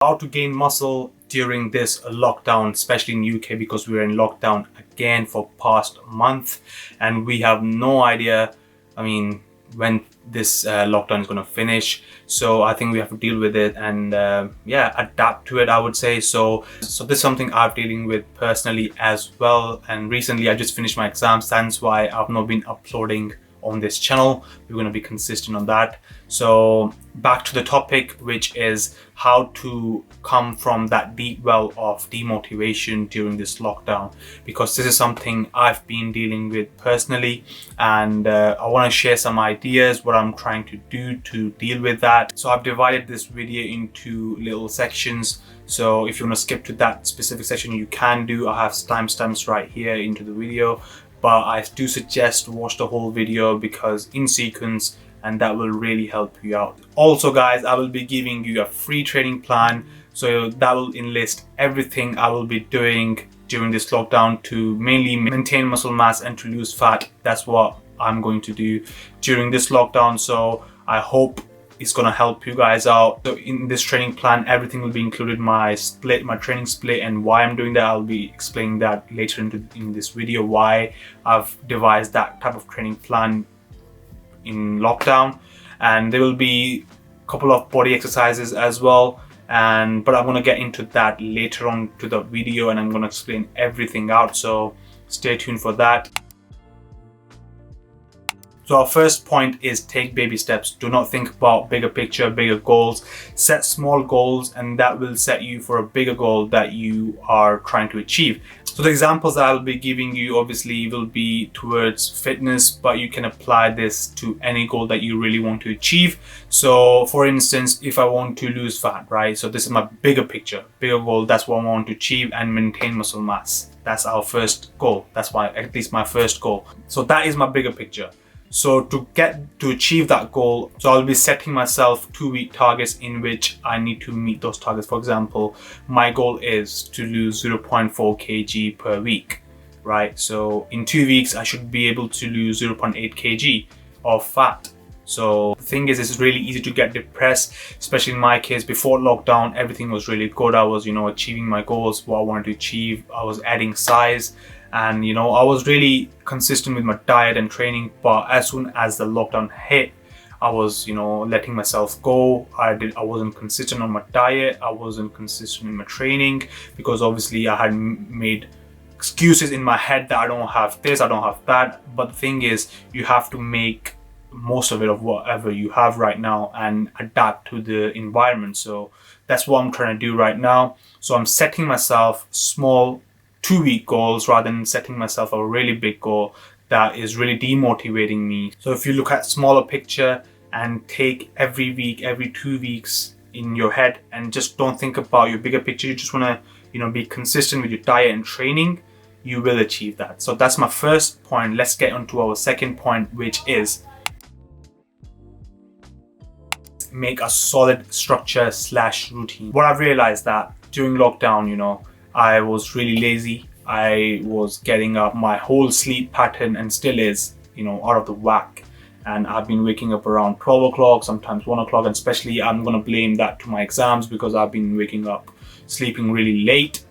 How to gain muscle during this lockdown, especially in UK, because we're in lockdown again for past month and we have no idea, when this lockdown is going to finish. So I think we have to deal with it and adapt to it, I would say. So this is something I'm dealing with personally as well, and recently I just finished my exams. That's why I've not been uploading on this channel. We're going to be consistent on that. So back to the topic, which is how to come from that deep well of demotivation during this lockdown, because this is something I've been dealing with personally, and I want to share some ideas what I'm trying to do to deal with that. So I've divided this video into little sections, so if you want to skip to that specific section you can do. I have timestamps right here into the video, but I do suggest watch the whole video because in sequence, and that will really help you out. Also guys, I will be giving you a free training plan, so that will enlist everything I will be doing during this lockdown to mainly maintain muscle mass and to lose fat. That's what I'm going to do during this lockdown, so I hope it's gonna help you guys out. So in this training plan, everything will be included, my training split, and why I'm doing that. I'll be explaining that later in this video, why I've devised that type of training plan in lockdown. And there will be a couple of body exercises as well, but I'm gonna get into that later on to the video, and I'm gonna explain everything out, so stay tuned for that. So our first point is take baby steps. Do not think about bigger picture, bigger goals. Set small goals, and that will set you for a bigger goal that you are trying to achieve. So the examples that I'll be giving you obviously will be towards fitness, but you can apply this to any goal that you really want to achieve. So for instance, if I want to lose fat, right? So this is my bigger picture, bigger goal. That's what I want to achieve, and maintain muscle mass. That's our first goal. That's at least my first goal. So that is my bigger picture. So to achieve that goal, so I'll be setting myself 2-week targets in which I need to meet those targets. For example, my goal is to lose 0.4 kg per week, right? So in 2 weeks, I should be able to lose 0.8 kg of fat. So the thing is, it's really easy to get depressed, especially in my case. Before lockdown, everything was really good. I was, achieving my goals, what I wanted to achieve. I was adding size, and I was really consistent with my diet and training. But as soon as the lockdown hit, I was letting myself go. I wasn't consistent on my diet, I wasn't consistent in my training, because obviously I had made excuses in my head that I don't have this, I don't have that. But the thing is, you have to make most of it, of whatever you have right now, and adapt to the environment. So that's what I'm trying to do right now. So I'm setting myself small 2-week goals rather than setting myself a really big goal that is really demotivating me. So if you look at smaller picture and take every week, every 2 weeks in your head, and just don't think about your bigger picture, you just want to be consistent with your diet and training, you will achieve that. So that's my first point. Let's get on to our second point, which is make a solid structure / routine. What I've realized that during lockdown, I was really lazy. I was getting up, my whole sleep pattern, and still is, out of the whack. And I've been waking up around 12 o'clock, sometimes 1 o'clock, and especially I'm going to blame that to my exams, because I've been waking up, sleeping really late,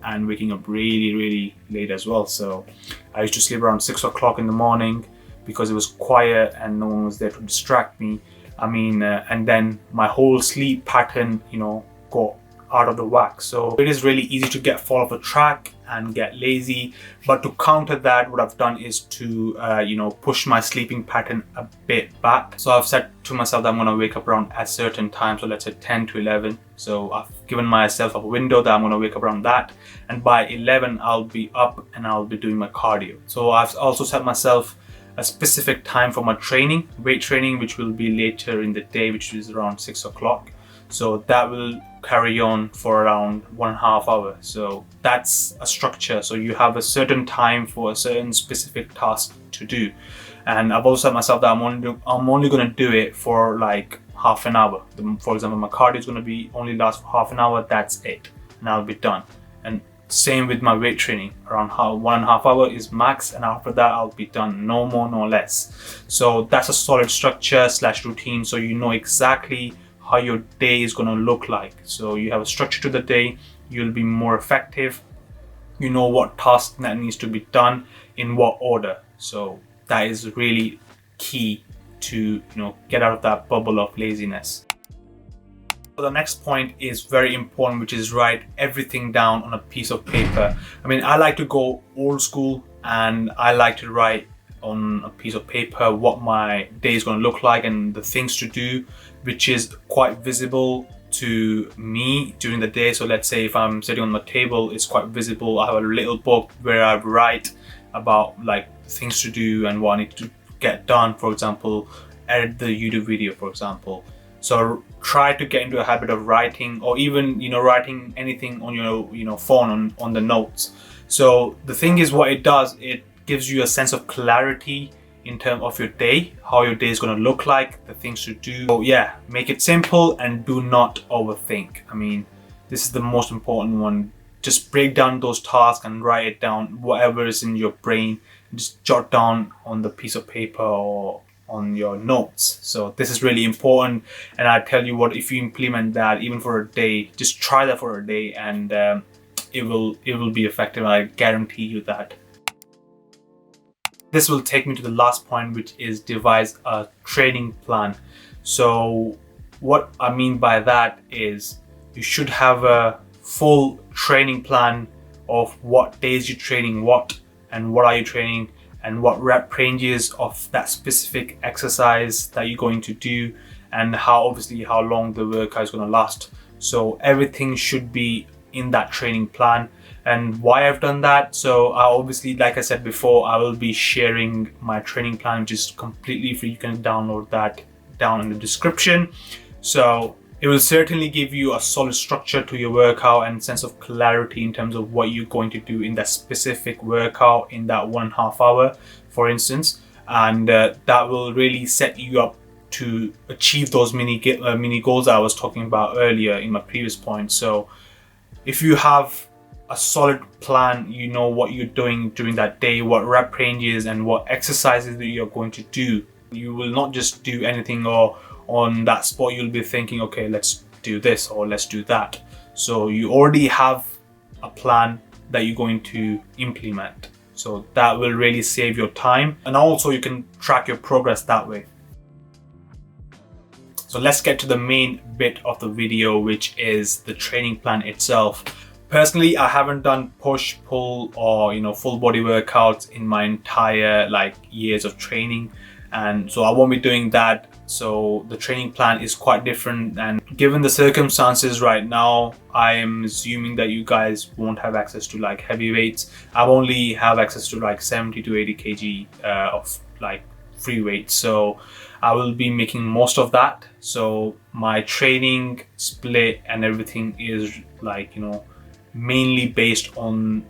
and waking up really, really late as well. So I used to sleep around 6 o'clock in the morning because it was quiet and no one was there to distract me. And then my whole sleep pattern, got out of the whack. So it is really easy to fall off a track and get lazy. But to counter that, what I've done is to push my sleeping pattern a bit back. So I've said to myself that I'm going to wake up around a certain time, so let's say 10 to 11. So I've given myself a window that I'm going to wake up around that, and by 11 I'll be up and I'll be doing my cardio. So I've also set myself a specific time for my training, weight training, which will be later in the day, which is around 6 o'clock. So that will carry on for around 1.5 hours. So that's a structure. So you have a certain time for a certain specific task to do. And I've also said myself that I'm only going to do it for like half an hour. For example, my cardio is going to be only last for half an hour. That's it, and I'll be done. And same with my weight training, around 1.5 hours is max, and after that I'll be done, no more, no less. So that's a solid structure / routine, so you know exactly how your day is going to look like. So you have a structure to the day, you'll be more effective. You know what task that needs to be done in what order. So that is really key to get out of that bubble of laziness. So the next point is very important, which is write everything down on a piece of paper. I mean, I like to go old school, and I like to write on a piece of paper what my day is going to look like and the things to do, which is quite visible to me during the day. So let's say if I'm sitting on the table, it's quite visible. I have a little book where I write about like things to do and what I need to get done. For example, edit the YouTube video, for example. So try to get into a habit of writing, or even writing anything on your phone on the notes. So the thing is, what it does, it gives you a sense of clarity in terms of your day, how your day is going to look like, the things to do. So yeah, make it simple and do not overthink. I mean, this is the most important one. Just break down those tasks and write it down, whatever is in your brain, just jot down on the piece of paper or on your notes. So this is really important, and I tell you what, if you implement that even for a day, just try that for a day, and it will be effective. I guarantee you that. This will take me to the last point, which is devise a training plan. So what I mean by that is you should have a full training plan of what days you're training what, and what are you training, and what rep ranges of that specific exercise that you're going to do, and how long the workout is going to last. So everything should be in that training plan. And why I've done that, so I obviously, like I said before, I will be sharing my training plan, which is completely free. You can download that down in the description. So it will certainly give you a solid structure to your workout and sense of clarity in terms of what you're going to do in that specific workout in that 1.5 hour, for instance. And that will really set you up to achieve those mini goals I was talking about earlier in my previous point. So if you have a solid plan, you know what you're doing during that day, what rep ranges and what exercises that you're going to do. You will not just do anything, or on that spot you'll be thinking, okay, let's do this or let's do that. So you already have a plan that you're going to implement. So that will really save your time, and also you can track your progress that way. So let's get to the main bit of the video, which is the training plan itself. Personally, I haven't done push, pull, or full body workouts in my entire years of training, and so I won't be doing that. So the training plan is quite different, and given the circumstances right now, I am assuming that you guys won't have access to heavy weights. I only have access to 70 to 80 kg of free weights, so I will be making most of that. So my training split and everything is mainly based on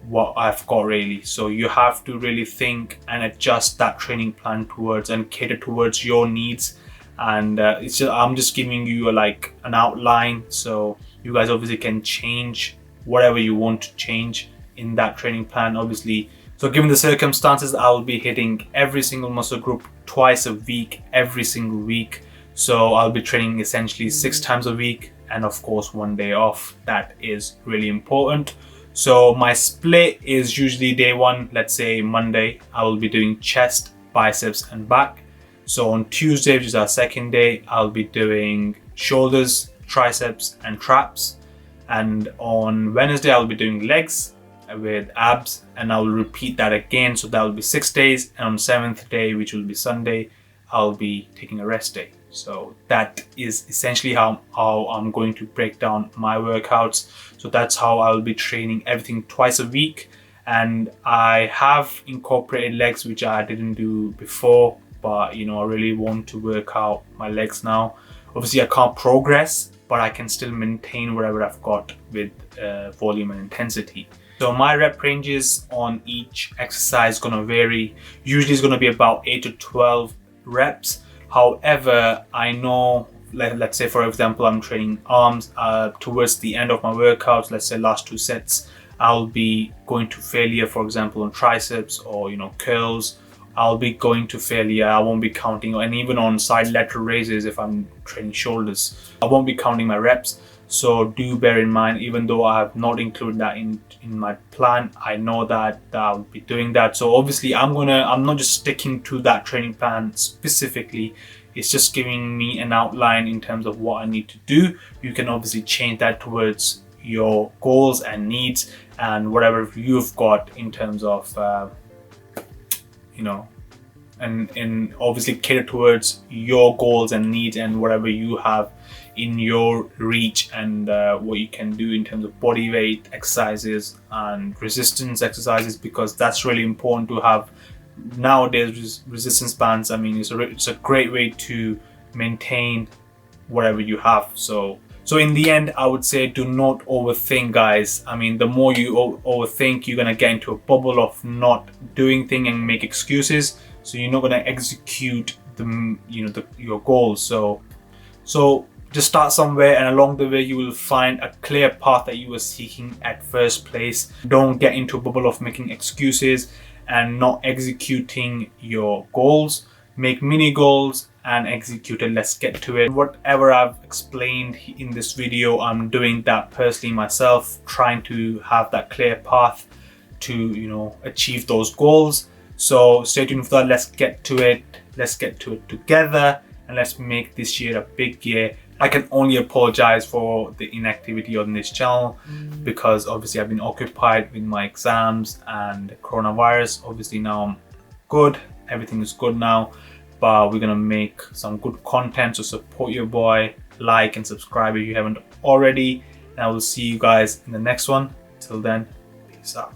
what I've got really. So you have to really think and adjust that training plan towards and cater towards your needs. And I'm just giving you an outline, so you guys obviously can change whatever you want to change in that training plan, obviously. So given the circumstances, I will be hitting every single muscle group twice a week, every single week. So I'll be training essentially 6 times a week, and of course 1 day off. That is really important. So my split is usually day 1, let's say Monday, I will be doing chest, biceps and back. So on Tuesday, which is our second day, I'll be doing shoulders, triceps and traps. And on Wednesday, I'll be doing legs with abs, and I will repeat that again. So that will be 6 days. And on 7th day, which will be Sunday, I'll be taking a rest day. So that is essentially how I'm going to break down my workouts. So that's how I'll be training everything twice a week. And I have incorporated legs, which I didn't do before, but I really want to work out my legs now. Obviously I can't progress, but I can still maintain whatever I've got with volume and intensity. So my rep ranges on each exercise is going to vary. Usually it's going to be about 8 to 12 reps. However, I know, let's say for example, I'm training arms, towards the end of my workouts, let's say last 2 sets, I'll be going to failure, for example, on triceps or curls, I'll be going to failure. I won't be counting, and even on side lateral raises, if I'm training shoulders, I won't be counting my reps. So do bear in mind, even though I have not included that in my plan, I know that I'll be doing that. So obviously I'm not just sticking to that training plan specifically. It's just giving me an outline in terms of what I need to do. You can obviously change that towards your goals and needs and whatever you've got in terms of and obviously cater towards your goals and needs and whatever you have in your reach, and what you can do in terms of body weight exercises and resistance exercises, because that's really important to have nowadays. Resistance bands, I mean, it's a great way to maintain whatever you have. So in the end, I would say do not overthink, guys. I mean, the more you overthink, you're gonna get into a bubble of not doing things and make excuses. So you're not gonna execute your goals. So just start somewhere, and along the way you will find a clear path that you were seeking at first place. Don't get into a bubble of making excuses and not executing your goals. Make mini goals and execute it. Let's get to it. Whatever I've explained in this video, I'm doing that personally myself, trying to have that clear path to achieve those goals. So stay tuned for that. Let's get to it. Let's get to it together, and let's make this year a big year. I can only apologize for the inactivity on this channel because obviously I've been occupied with my exams and coronavirus. Obviously now I'm good, everything is good now, but we're gonna make some good content. So support your boy, like and subscribe if you haven't already, and I will see you guys in the next one. Till then, peace out.